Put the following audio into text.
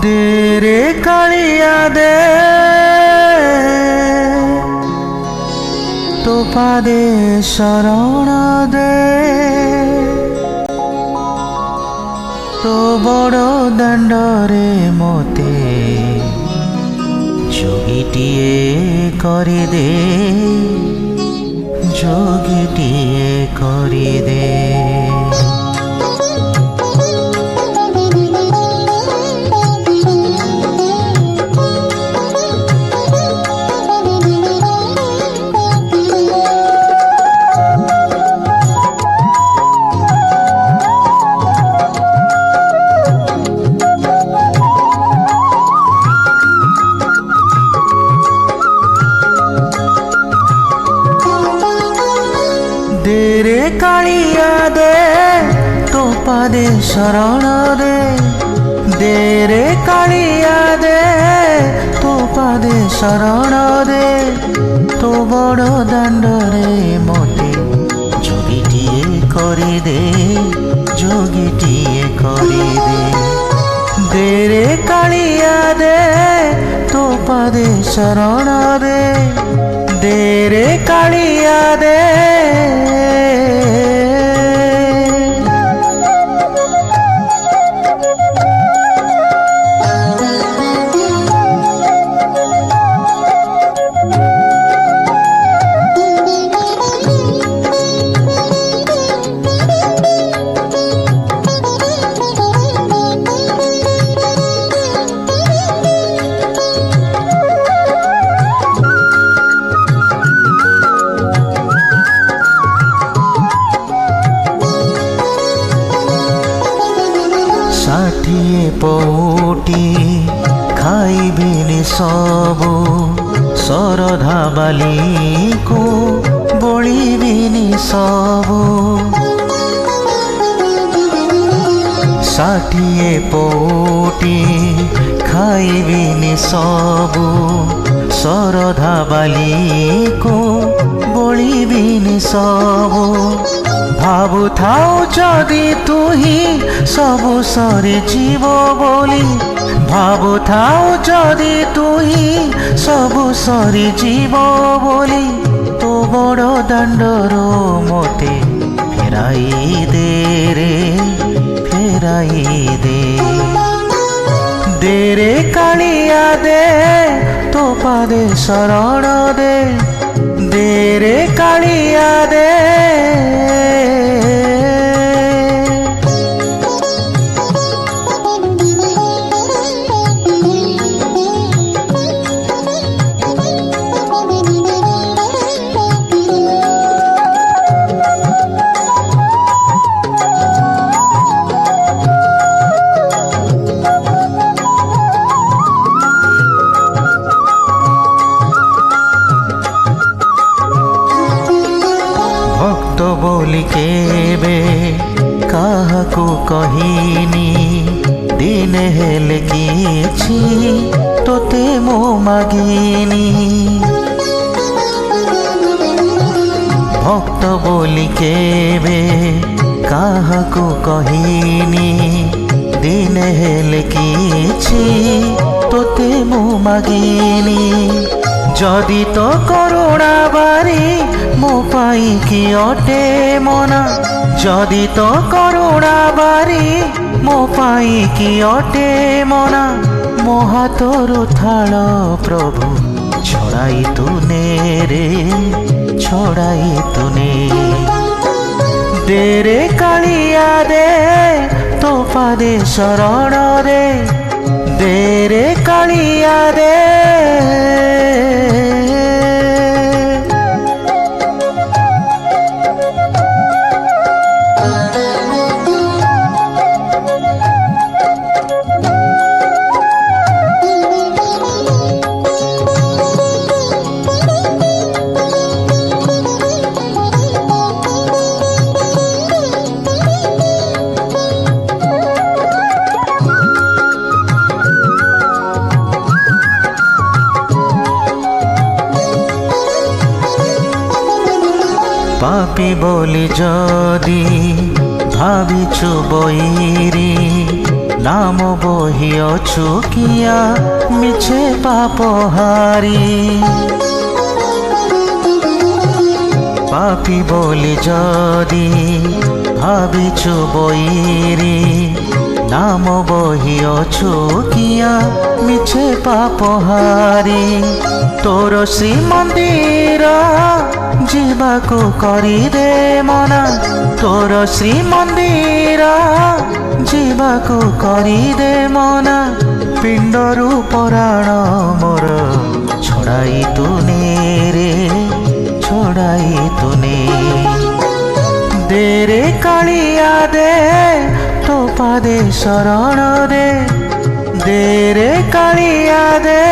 দে রে কালিয়া দে তো পাদে শরণ দে তো বড় দণ্ডরে মতে যোগীটিয়ে করি দে যোগীটিয়ে করি দে। দে রে কালিয়া দে তো পাদে শরণ দে দে রে কালিয়া দে তো পাদে শরণ দে তো বড় দাণ্ডরে মতে যোগীটিয়ে করি দে যোগীটিয়ে করি দে। দে রে কালিয়া দে তো পাদে শরণ দে দে রে কালিয়া দে। ষাঠিয়ে পৌটি খাইবিনি সবু ଶରଧା ବାଲିକୁ ବଳିବିନି ସବୁ। ଷାଠିଏ ପଉଟି ଖାଇବିନି ସବୁ ଶରଧା ବାଲିକୁ ବଳିବିନି ସବୁ। ଭାବୁଥାଉ ଯଦି ତୁହି ସବୁ ସରିଯିବ ବୋଲି ଭାବୁଥାଉ ଯଦି ତୁହି ସବୁ ସରିଯିବ ବୋଲି ତୋ ବଡ଼ ଦାଣ୍ଡରୁ ମୋତେ ଫେରାଇ ଦେ ରେ ଫେରାଇ ଦେ। ଦେ ରେ କାଳିଆ ଦେ ତୋ ପାଦେ ଶରଣ ଦେ ଦେ ରେ କାଳିଆ ଦେ। ভক্ত বলি কেবে কাহাকু কহিনি দিনে হেলে কিছু তোতে মো মাগিনি। ভক্ত বলি কেবে কাহাকু কহিনি দিনে হেলে কিছু তোতে মো মাগিনি। যদি তো করুণা বারি ମୋ ପାଇଁ କି ଅଟେ ମନା ଯଦି ତ କରୁଣା ବାରି ମୋ ପାଇଁ କି ଅଟେ ମନା। ମୋ ହାତରୁ ଥାଳ ପ୍ରଭୁ ଛଡ଼ାଇ ତୁ ନେ ରେ ଛଡ଼ାଇ ତୁ ନେ। ଦେ ରେ କାଳିଆ ଦେ ତୋ ପାଦେ ଶରଣ ଦେ ଦେ ରେ କାଳିଆ ଦେ। পাপি বলি যদি ভাবিছু বৈরি नाम बही अछु किया मिछे पापहारी पापी बोली जदि भाविछु बईरी नाम बही अछु किया मिछे पापहारी तोर श्रीमंदिर जीवाकू करी दे मना तोर श्रीमंदिर जीवाकू करी दे मना पिंडरू पराण मोर छड़ाई तूने रे छड़ाई तूने दे रे कालिया दे तो पादे शरण दे रे कालिया दे